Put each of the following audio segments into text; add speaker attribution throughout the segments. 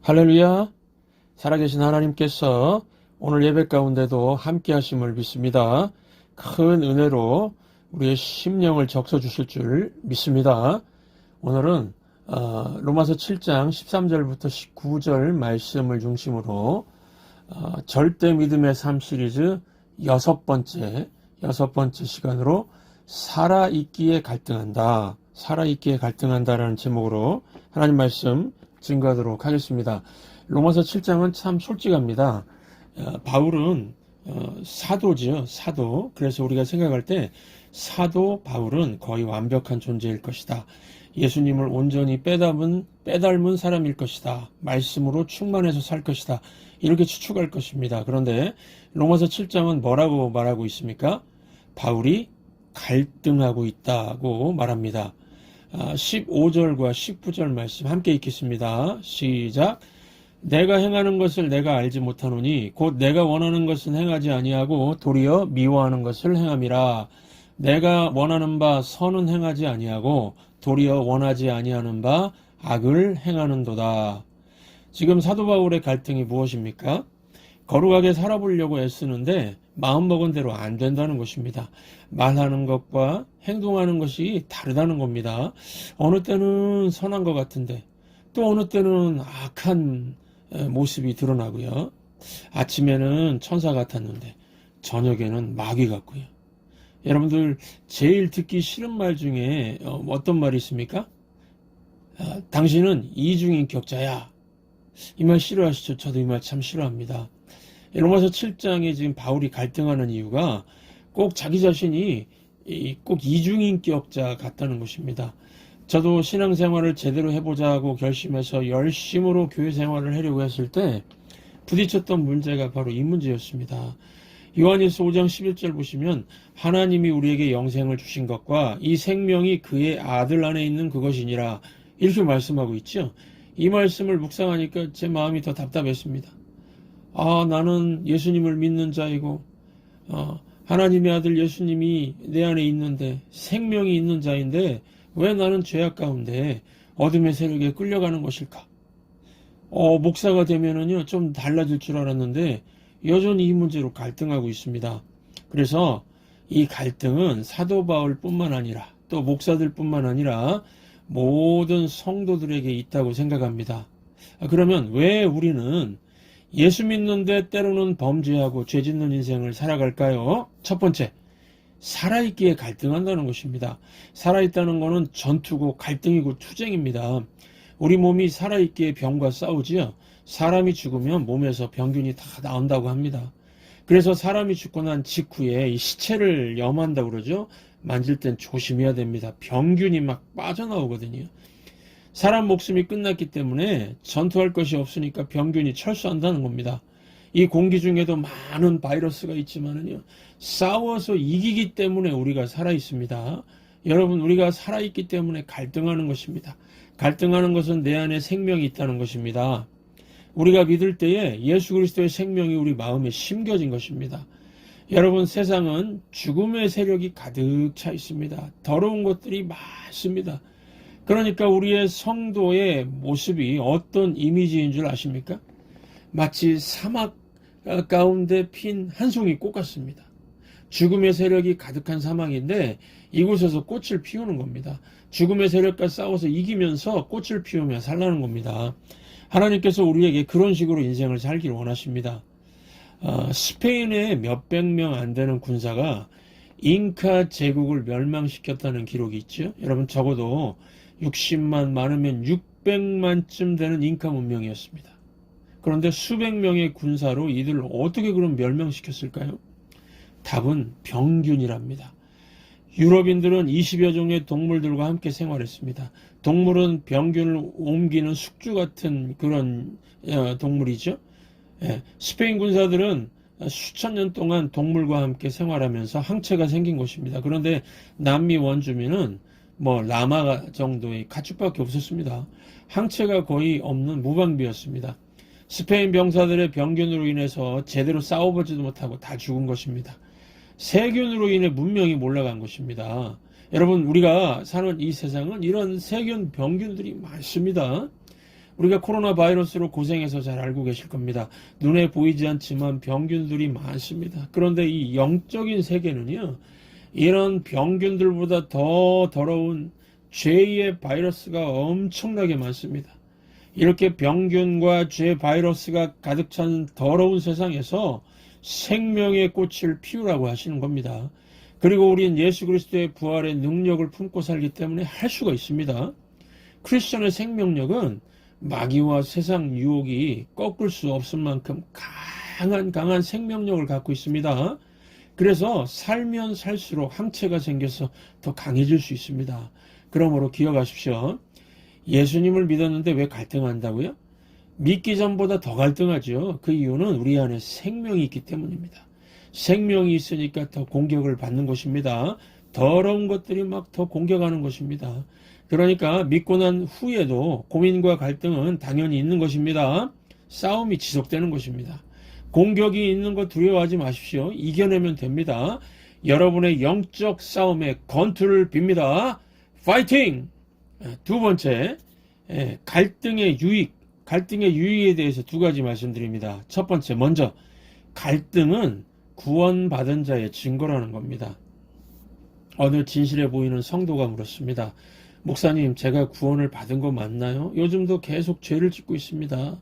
Speaker 1: 할렐루야. 살아계신 하나님께서 오늘 예배 가운데도 함께 하심을 믿습니다. 큰 은혜로 우리의 심령을 적셔 주실 줄 믿습니다. 오늘은 로마서 7장 13절부터 19절 말씀을 중심으로 절대 믿음의 삶 시리즈 여섯 번째 시간으로 살아있기에 갈등한다라는 제목으로 하나님 말씀 증거하도록 하겠습니다. 로마서 7장은 참 솔직합니다. 바울은 사도지요. 사도. 그래서 우리가 생각할 때 사도 바울은 거의 완벽한 존재일 것이다. 예수님을 온전히 빼닮은 사람일 것이다. 말씀으로 충만해서 살 것이다. 이렇게 추측할 것입니다. 그런데 로마서 7장은 뭐라고 말하고 있습니까? 바울이 갈등하고 있다고 말합니다. 15절과 19절 말씀 함께 읽겠습니다. 시작. 내가 행하는 것을 내가 알지 못하노니 곧 내가 원하는 것은 행하지 아니하고 도리어 미워하는 것을 행함이라. 내가 원하는 바 선은 행하지 아니하고 도리어 원하지 아니하는 바 악을 행하는도다. 지금 사도 바울의 갈등이 무엇입니까? 거룩하게 살아보려고 애쓰는데 마음먹은 대로 안 된다는 것입니다. 말하는 것과 행동하는 것이 다르다는 겁니다. 어느 때는 선한 것 같은데 또 어느 때는 악한 모습이 드러나고요. 아침에는 천사 같았는데 저녁에는 마귀 같고요. 여러분들 제일 듣기 싫은 말 중에 어떤 말이 있습니까? 당신은 이중인격자야. 이 말 싫어하시죠? 저도 이 말 참 싫어합니다. 로마서 7장에 지금 바울이 갈등하는 이유가 꼭 자기 자신이 꼭 이중인격자 같다는 것입니다. 저도 신앙생활을 제대로 해보자고 결심해서 열심으로 교회 생활을 하려고 했을 때 부딪혔던 문제가 바로 이 문제였습니다. 요한일서 5장 11절 보시면 하나님이 우리에게 영생을 주신 것과 이 생명이 그의 아들 안에 있는 그것이니라 이렇게 말씀하고 있죠. 이 말씀을 묵상하니까 제 마음이 더 답답했습니다. 나는 예수님을 믿는 자이고 하나님의 아들 예수님이 내 안에 있는데 생명이 있는 자인데 왜 나는 죄악 가운데 어둠의 세력에 끌려가는 것일까? 목사가 되면은요 좀 달라질 줄 알았는데 여전히 이 문제로 갈등하고 있습니다. 그래서 이 갈등은 사도 바울뿐만 아니라 또 목사들뿐만 아니라 모든 성도들에게 있다고 생각합니다. 그러면 왜 우리는 예수 믿는데 때로는 범죄하고 죄 짓는 인생을 살아갈까요? 첫 번째, 살아있기에 갈등한다는 것입니다. 살아있다는 것은 전투고 갈등이고 투쟁입니다. 우리 몸이 살아있기에 병과 싸우지요. 사람이 죽으면 몸에서 병균이 다 나온다고 합니다. 그래서 사람이 죽고 난 직후에 이 시체를 염한다고 그러죠. 만질 땐 조심해야 됩니다. 병균이 막 빠져나오거든요. 사람 목숨이 끝났기 때문에 전투할 것이 없으니까 병균이 철수한다는 겁니다. 이 공기 중에도 많은 바이러스가 있지만은요, 싸워서 이기기 때문에 우리가 살아있습니다. 여러분, 우리가 살아있기 때문에 갈등하는 것입니다. 갈등하는 것은 내 안에 생명이 있다는 것입니다. 우리가 믿을 때에 예수 그리스도의 생명이 우리 마음에 심겨진 것입니다. 여러분, 세상은 죽음의 세력이 가득 차 있습니다. 더러운 것들이 많습니다. 그러니까 우리의 성도의 모습이 어떤 이미지인 줄 아십니까? 마치 사막 가운데 핀 한 송이 꽃 같습니다. 죽음의 세력이 가득한 사막인데 이곳에서 꽃을 피우는 겁니다. 죽음의 세력과 싸워서 이기면서 꽃을 피우며 살라는 겁니다. 하나님께서 우리에게 그런 식으로 인생을 살기를 원하십니다. 스페인의 몇백 명 안 되는 군사가 잉카 제국을 멸망시켰다는 기록이 있죠. 여러분 적어도 60만 많으면 600만쯤 되는 잉카 문명이었습니다. 그런데 수백 명의 군사로 이들을 어떻게 그럼 멸망시켰을까요? 답은 병균이랍니다. 유럽인들은 20여 종의 동물들과 함께 생활했습니다. 동물은 병균을 옮기는 숙주 같은 그런 동물이죠. 스페인 군사들은 수천 년 동안 동물과 함께 생활하면서 항체가 생긴 것입니다. 그런데 남미 원주민은 라마 정도의 가축밖에 없었습니다. 항체가 거의 없는 무방비였습니다. 스페인 병사들의 병균으로 인해서 제대로 싸워보지도 못하고 다 죽은 것입니다. 세균으로 인해 문명이 몰락한 것입니다. 여러분, 우리가 사는 이 세상은 이런 세균, 병균들이 많습니다. 우리가 코로나 바이러스로 고생해서 잘 알고 계실 겁니다. 눈에 보이지 않지만 병균들이 많습니다. 그런데 이 영적인 세계는요, 이런 병균들보다 더 더러운 죄의 바이러스가 엄청나게 많습니다. 이렇게 병균과 죄 바이러스가 가득 찬 더러운 세상에서 생명의 꽃을 피우라고 하시는 겁니다. 그리고 우리는 예수 그리스도의 부활의 능력을 품고 살기 때문에 할 수가 있습니다. 크리스천의 생명력은 마귀와 세상 유혹이 꺾을 수 없을 만큼 강한 생명력을 갖고 있습니다. 그래서 살면 살수록 항체가 생겨서 더 강해질 수 있습니다. 그러므로 기억하십시오. 예수님을 믿었는데 왜 갈등한다고요? 믿기 전보다 더 갈등하죠. 그 이유는 우리 안에 생명이 있기 때문입니다. 생명이 있으니까 더 공격을 받는 것입니다. 더러운 것들이 막 더 공격하는 것입니다. 그러니까 믿고 난 후에도 고민과 갈등은 당연히 있는 것입니다. 싸움이 지속되는 것입니다. 공격이 있는 거 두려워하지 마십시오. 이겨내면 됩니다. 여러분의 영적 싸움에 건투를 빕니다. 파이팅! 두 번째, 갈등의 유익에 대해서 두 가지 말씀드립니다. 첫 번째, 먼저 갈등은 구원받은 자의 증거라는 겁니다. 어느 진실해 보이는 성도가 물었습니다. 목사님, 제가 구원을 받은 거 맞나요? 요즘도 계속 죄를 짓고 있습니다.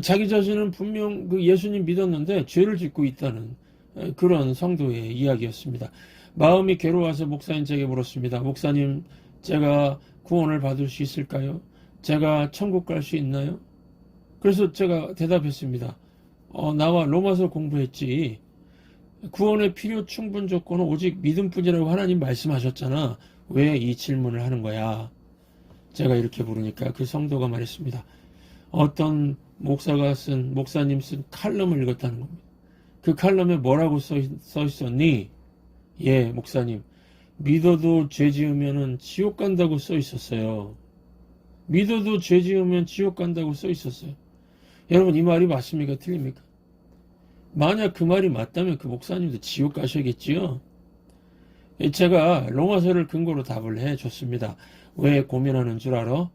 Speaker 1: 자기 자신은 분명 그 예수님 믿었는데 죄를 짓고 있다는 그런 성도의 이야기였습니다. 마음이 괴로워서 목사님에게 물었습니다. 목사님, 제가 구원을 받을 수 있을까요? 제가 천국 갈 수 있나요? 그래서 제가 대답했습니다. 나와 로마서 공부했지. 구원의 필요 충분 조건은 오직 믿음뿐이라고 하나님 말씀하셨잖아. 왜 이 질문을 하는 거야? 제가 이렇게 물으니까 그 성도가 말했습니다. 어떤 목사님 쓴 칼럼을 읽었다는 겁니다. 그 칼럼에 뭐라고 써 있었니? 예, 목사님. 믿어도 죄 지으면 지옥 간다고 써 있었어요. 믿어도 죄 지으면 지옥 간다고 써 있었어요. 여러분, 이 말이 맞습니까? 틀립니까? 만약 그 말이 맞다면 그 목사님도 지옥 가셔야겠지요? 제가 로마서를 근거로 답을 해줬습니다. 왜 고민하는 줄 알아?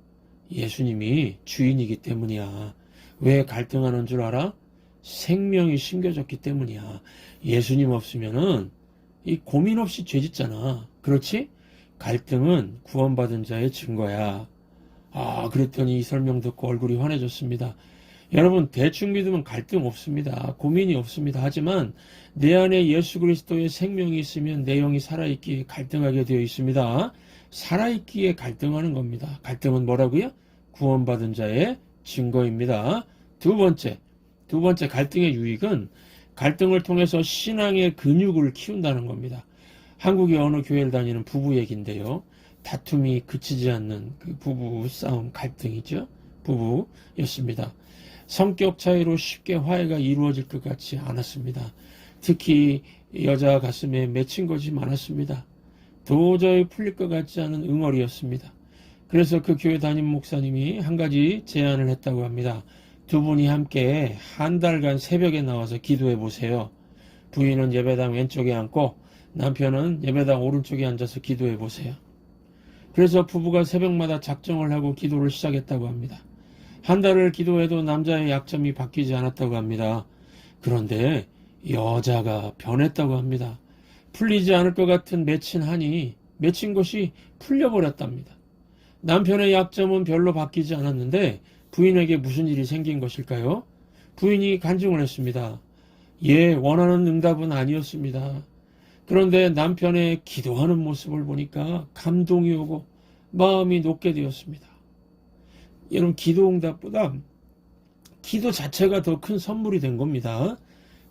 Speaker 1: 예수님이 주인이기 때문이야. 왜 갈등하는 줄 알아? 생명이 심겨졌기 때문이야. 예수님 없으면은 이 고민 없이 죄짓잖아. 그렇지? 갈등은 구원받은 자의 증거야. 그랬더니 이 설명 듣고 얼굴이 환해졌습니다. 여러분, 대충 믿으면 갈등 없습니다. 고민이 없습니다. 하지만 내 안에 예수 그리스도의 생명이 있으면 내 영이 살아있기에 갈등하게 되어 있습니다. 살아있기에 갈등하는 겁니다. 갈등은 뭐라고요? 구원받은 자의 증거입니다. 두 번째 갈등의 유익은 갈등을 통해서 신앙의 근육을 키운다는 겁니다. 한국의 어느 교회를 다니는 부부 얘기인데요. 다툼이 그치지 않는 그 부부 싸움, 갈등이죠. 부부였습니다. 성격 차이로 쉽게 화해가 이루어질 것 같지 않았습니다. 특히 여자 가슴에 맺힌 것이 많았습니다. 도저히 풀릴 것 같지 않은 응어리였습니다. 그래서 그 교회 담임 목사님이 한 가지 제안을 했다고 합니다. 두 분이 함께 한 달간 새벽에 나와서 기도해 보세요. 부인은 예배당 왼쪽에 앉고 남편은 예배당 오른쪽에 앉아서 기도해 보세요. 그래서 부부가 새벽마다 작정을 하고 기도를 시작했다고 합니다. 한 달을 기도해도 남자의 약점이 바뀌지 않았다고 합니다. 그런데 여자가 변했다고 합니다. 풀리지 않을 것 같은 맺힌 것이 풀려버렸답니다. 남편의 약점은 별로 바뀌지 않았는데 부인에게 무슨 일이 생긴 것일까요? 부인이 간증을 했습니다. 원하는 응답은 아니었습니다. 그런데 남편의 기도하는 모습을 보니까 감동이 오고 마음이 녹게 되었습니다. 여러분, 기도 응답보다 기도 자체가 더 큰 선물이 된 겁니다.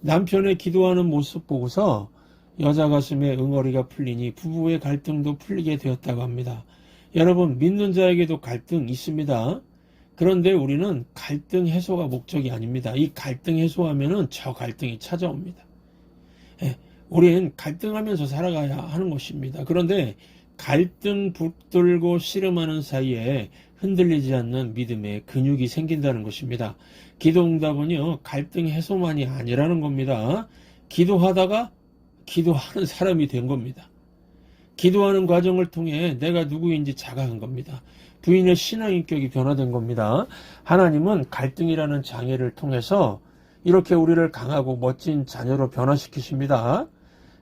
Speaker 1: 남편의 기도하는 모습 보고서 여자 가슴에 응어리가 풀리니 부부의 갈등도 풀리게 되었다고 합니다. 여러분, 믿는 자에게도 갈등 있습니다. 그런데 우리는 갈등 해소가 목적이 아닙니다. 이 갈등 해소하면은 저 갈등이 찾아옵니다. 우리는 갈등하면서 살아가야 하는 것입니다. 그런데 갈등 붙들고 씨름하는 사이에 흔들리지 않는 믿음의 근육이 생긴다는 것입니다. 기도 응답은요, 갈등 해소만이 아니라는 겁니다. 기도하다가 기도하는 사람이 된 겁니다. 기도하는 과정을 통해 내가 누구인지 자각한 겁니다. 부인의 신앙인격이 변화된 겁니다. 하나님은 갈등이라는 장애를 통해서 이렇게 우리를 강하고 멋진 자녀로 변화시키십니다.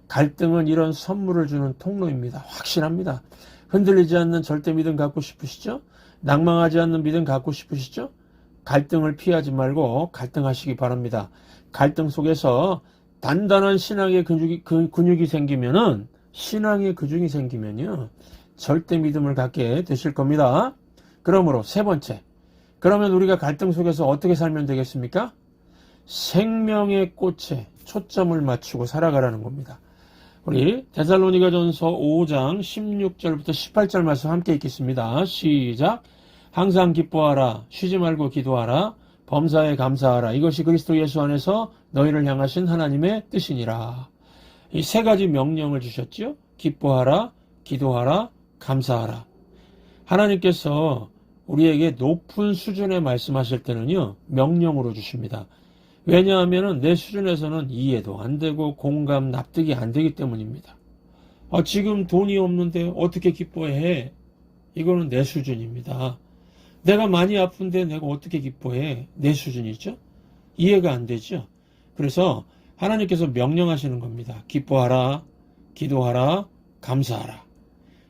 Speaker 1: 갈등은 이런 선물을 주는 통로입니다. 확실합니다. 흔들리지 않는 절대 믿음 갖고 싶으시죠? 낭망하지 않는 믿음 갖고 싶으시죠? 갈등을 피하지 말고 갈등하시기 바랍니다. 갈등 속에서 단단한 신앙의 근육이 생기면은, 신앙의 근육이 생기면요, 절대 믿음을 갖게 되실 겁니다. 그러므로 세 번째, 그러면 우리가 갈등 속에서 어떻게 살면 되겠습니까? 생명의 꽃에 초점을 맞추고 살아가라는 겁니다. 우리 데살로니가전서 5장 16절부터 18절 말씀 함께 읽겠습니다. 시작. 항상 기뻐하라, 쉬지 말고 기도하라, 범사에 감사하라. 이것이 그리스도 예수 안에서 너희를 향하신 하나님의 뜻이니라. 이 세 가지 명령을 주셨지요. 기뻐하라, 기도하라, 감사하라. 하나님께서 우리에게 높은 수준에 말씀하실 때는요, 명령으로 주십니다. 왜냐하면 내 수준에서는 이해도 안 되고 공감, 납득이 안 되기 때문입니다. 지금 돈이 없는데 어떻게 기뻐해? 이거는 내 수준입니다. 내가 많이 아픈데 내가 어떻게 기뻐해? 내 수준이죠? 이해가 안 되죠? 그래서 하나님께서 명령하시는 겁니다. 기뻐하라, 기도하라, 감사하라.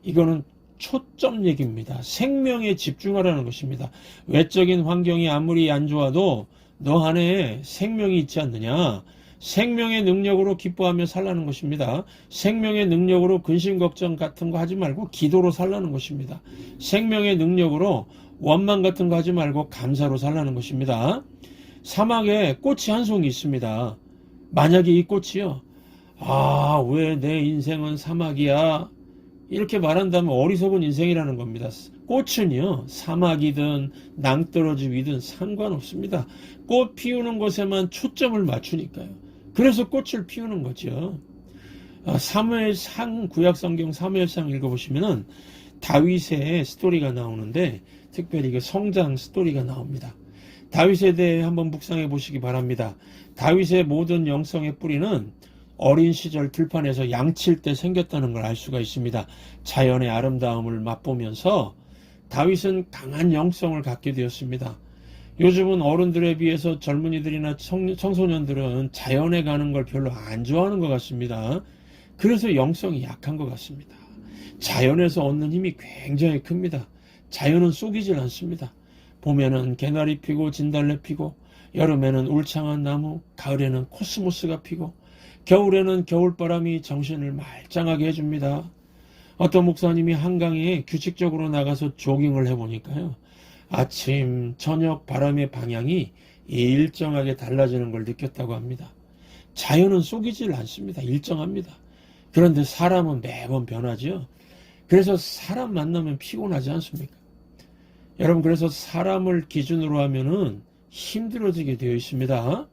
Speaker 1: 이거는 초점 얘기입니다. 생명에 집중하라는 것입니다. 외적인 환경이 아무리 안 좋아도 너 안에 생명이 있지 않느냐? 생명의 능력으로 기뻐하며 살라는 것입니다. 생명의 능력으로 근심 걱정 같은 거 하지 말고 기도로 살라는 것입니다. 생명의 능력으로 원망 같은 거 하지 말고 감사로 살라는 것입니다. 사막에 꽃이 한 송이 있습니다. 만약에 이 꽃이요, 왜 내 인생은 사막이야? 이렇게 말한다면 어리석은 인생이라는 겁니다. 꽃은요, 사막이든 낭떠러지 위든 상관없습니다. 꽃 피우는 것에만 초점을 맞추니까요. 그래서 꽃을 피우는 거죠. 사무엘상, 구약성경 사무엘상 읽어보시면은 다윗의 스토리가 나오는데, 특별히 그 성장 스토리가 나옵니다. 다윗에 대해 한번 묵상해 보시기 바랍니다. 다윗의 모든 영성의 뿌리는 어린 시절 들판에서 양칠 때 생겼다는 걸 알 수가 있습니다. 자연의 아름다움을 맛보면서 다윗은 강한 영성을 갖게 되었습니다. 요즘은 어른들에 비해서 젊은이들이나 청소년들은 자연에 가는 걸 별로 안 좋아하는 것 같습니다. 그래서 영성이 약한 것 같습니다. 자연에서 얻는 힘이 굉장히 큽니다. 자연은 쏘기질 않습니다. 봄에는 개나리 피고 진달래 피고, 여름에는 울창한 나무, 가을에는 코스모스가 피고, 겨울에는 겨울바람이 정신을 말짱하게 해줍니다. 어떤 목사님이 한강에 규칙적으로 나가서 조깅을 해보니까요, 아침, 저녁 바람의 방향이 일정하게 달라지는 걸 느꼈다고 합니다. 자연은 쏘기질 않습니다. 일정합니다. 그런데 사람은 매번 변하죠. 그래서 사람 만나면 피곤하지 않습니까? 여러분, 그래서 사람을 기준으로 하면은 힘들어지게 되어 있습니다.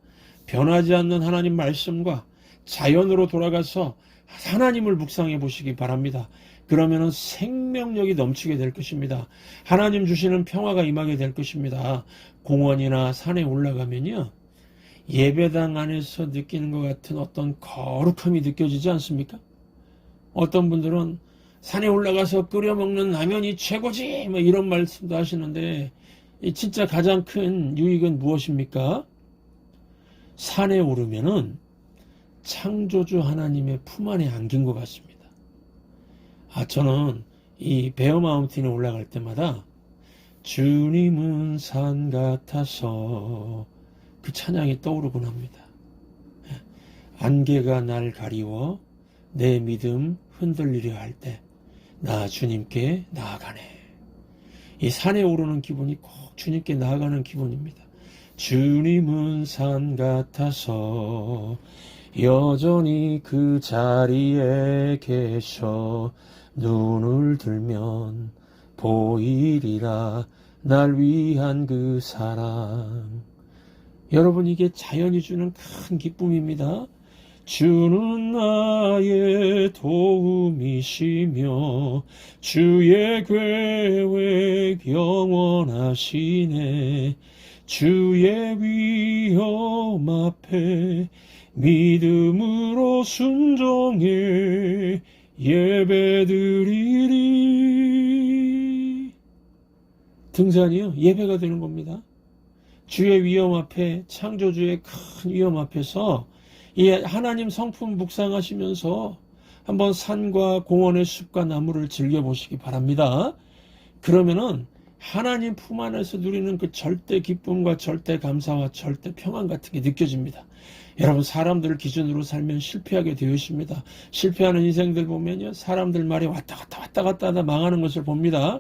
Speaker 1: 변하지 않는 하나님 말씀과 자연으로 돌아가서 하나님을 묵상해 보시기 바랍니다. 그러면은 생명력이 넘치게 될 것입니다. 하나님 주시는 평화가 임하게 될 것입니다. 공원이나 산에 올라가면요, 예배당 안에서 느끼는 것 같은 어떤 거룩함이 느껴지지 않습니까? 어떤 분들은 산에 올라가서 끓여 먹는 라면이 최고지, 이런 말씀도 하시는데, 진짜 가장 큰 유익은 무엇입니까? 산에 오르면은 창조주 하나님의 품 안에 안긴 것 같습니다. 저는 이 베어 마운틴에 올라갈 때마다 주님은 산 같아서 그 찬양이 떠오르곤 합니다. 안개가 날 가리워 내 믿음 흔들리려 할 때 나 주님께 나아가네. 이 산에 오르는 기분이 꼭 주님께 나아가는 기분입니다. 주님은 산 같아서 여전히 그 자리에 계셔 눈을 들면 보이리라 날 위한 그 사랑. 여러분, 이게 자연이 주는 큰 기쁨입니다. 주는 나의 도움이시며 주의 계획 영원하시네. 주의 위엄 앞에 믿음으로 순종해 예배드리리. 등산이요, 예배가 되는 겁니다. 주의 위엄 앞에, 창조주의 큰 위엄 앞에서 이 하나님 성품 묵상하시면서 한번 산과 공원의 숲과 나무를 즐겨보시기 바랍니다. 그러면은 하나님 품 안에서 누리는 그 절대 기쁨과 절대 감사와 절대 평안 같은 게 느껴집니다. 여러분, 사람들을 기준으로 살면 실패하게 되어 있습니다. 실패하는 인생들 보면요, 사람들 말이 왔다 갔다 하다 망하는 것을 봅니다.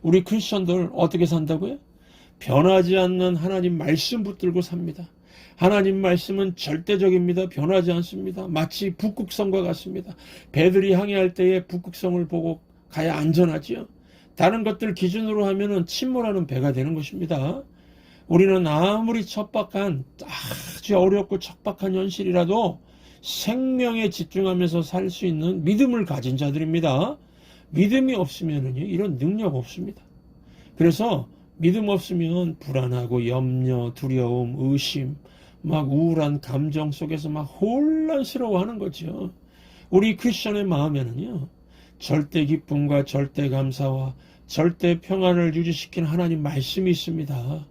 Speaker 1: 우리 크리스천들 어떻게 산다고요? 변하지 않는 하나님 말씀 붙들고 삽니다. 하나님 말씀은 절대적입니다. 변하지 않습니다. 마치 북극성과 같습니다. 배들이 항해할 때에 북극성을 보고 가야 안전하지요. 다른 것들 기준으로 하면은 침몰하는 배가 되는 것입니다. 우리는 아무리 아주 어렵고 척박한 현실이라도 생명에 집중하면서 살 수 있는 믿음을 가진 자들입니다. 믿음이 없으면은요, 이런 능력 없습니다. 그래서 믿음 없으면 불안하고 염려, 두려움, 의심, 막 우울한 감정 속에서 막 혼란스러워하는 거죠. 우리 크리스천의 마음에는요, 절대 기쁨과 절대 감사와 절대 평안을 유지시키는 하나님 말씀이 있습니다.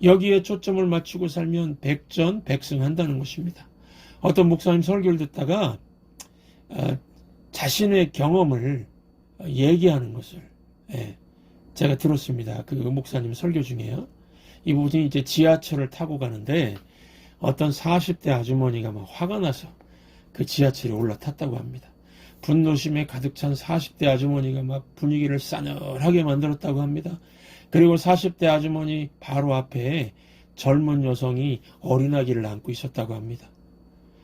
Speaker 1: 여기에 초점을 맞추고 살면 백전백승한다는 것입니다. 어떤 목사님 설교를 듣다가 자신의 경험을 얘기하는 것을 제가 들었습니다. 그 목사님 설교 중에요. 이분이 이제 지하철을 타고 가는데 어떤 40대 아주머니가 막 화가 나서 그 지하철에 올라탔다고 합니다. 분노심에 가득 찬 40대 아주머니가 막 분위기를 싸늘하게 만들었다고 합니다. 그리고 40대 아주머니 바로 앞에 젊은 여성이 어린아기를 안고 있었다고 합니다.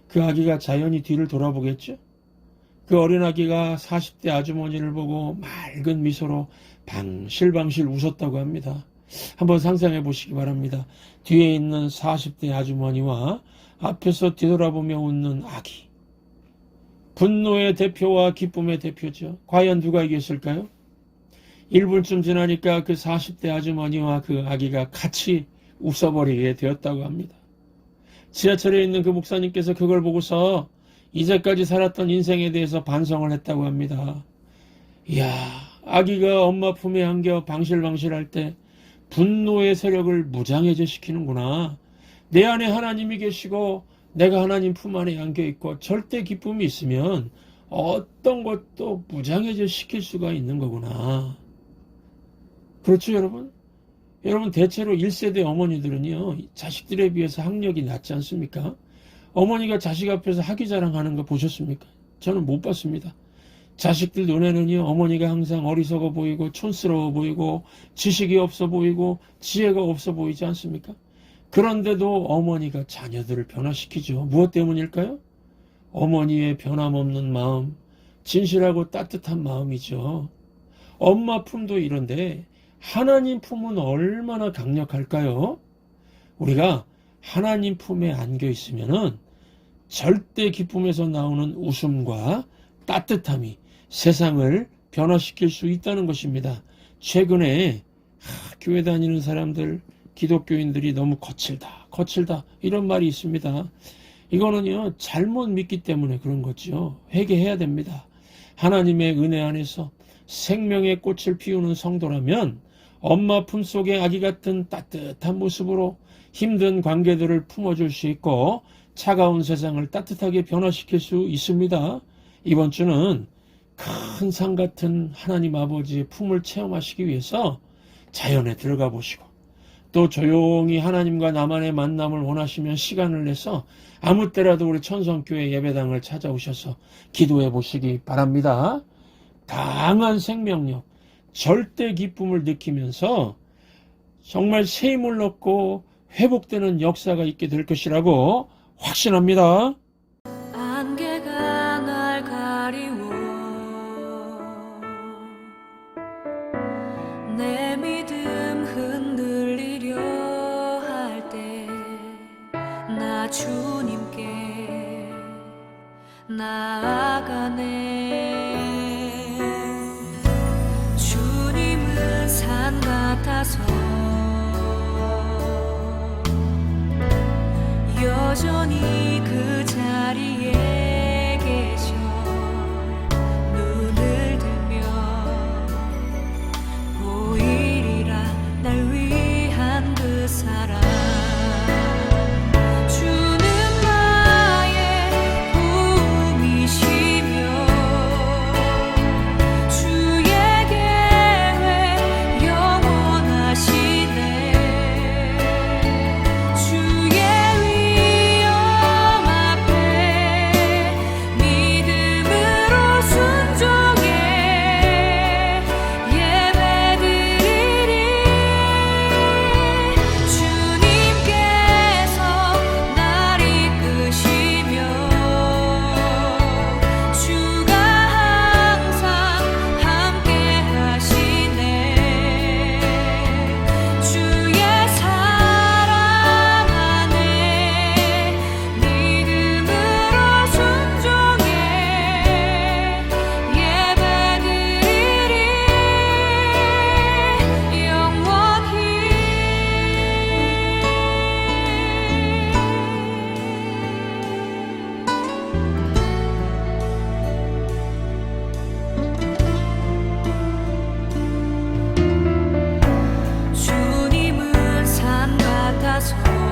Speaker 1: 그 아기가 자연히 뒤를 돌아보겠죠? 그 어린아기가 40대 아주머니를 보고 맑은 미소로 방실방실 웃었다고 합니다. 한번 상상해 보시기 바랍니다. 뒤에 있는 40대 아주머니와 앞에서 뒤돌아보며 웃는 아기. 분노의 대표와 기쁨의 대표죠. 과연 누가 이겼을까요? 1분쯤 지나니까 그 40대 아주머니와 그 아기가 같이 웃어버리게 되었다고 합니다. 지하철에 있는 그 목사님께서 그걸 보고서 이제까지 살았던 인생에 대해서 반성을 했다고 합니다. 이야, 아기가 엄마 품에 안겨 방실방실할 때 분노의 세력을 무장해제 시키는구나. 내 안에 하나님이 계시고 내가 하나님 품 안에 안겨있고 절대 기쁨이 있으면 어떤 것도 무장해제 시킬 수가 있는 거구나. 그렇죠, 여러분? 여러분, 대체로 1세대 어머니들은요, 자식들에 비해서 학력이 낮지 않습니까? 어머니가 자식 앞에서 학위자랑하는 거 보셨습니까? 저는 못 봤습니다. 자식들 눈에는요, 어머니가 항상 어리석어 보이고 촌스러워 보이고 지식이 없어 보이고 지혜가 없어 보이지 않습니까? 그런데도 어머니가 자녀들을 변화시키죠. 무엇 때문일까요? 어머니의 변함없는 마음, 진실하고 따뜻한 마음이죠. 엄마 품도 이런데 하나님 품은 얼마나 강력할까요? 우리가 하나님 품에 안겨 있으면은 절대 기쁨에서 나오는 웃음과 따뜻함이 세상을 변화시킬 수 있다는 것입니다. 최근에 교회 다니는 사람들, 기독교인들이 너무 거칠다 이런 말이 있습니다. 이거는요, 잘못 믿기 때문에 그런 거죠. 회개해야 됩니다. 하나님의 은혜 안에서 생명의 꽃을 피우는 성도라면 엄마 품속의 아기 같은 따뜻한 모습으로 힘든 관계들을 품어줄 수 있고 차가운 세상을 따뜻하게 변화시킬 수 있습니다. 이번 주는 큰 산 같은 하나님 아버지의 품을 체험하시기 위해서 자연에 들어가 보시고 또 조용히 하나님과 나만의 만남을 원하시면 시간을 내서 아무 때라도 우리 천성교회 예배당을 찾아오셔서 기도해 보시기 바랍니다. 강한 생명력, 절대 기쁨을 느끼면서 정말 새 힘을 얻고 회복되는 역사가 있게 될 것이라고 확신합니다.
Speaker 2: 안개가 날 가리워 내 믿음 흔들리려 할 때 나 주님께 나아가네. 주님은 산 같아서 여전히 그 자리에 계셔. 눈을 들면 보이리라 같아서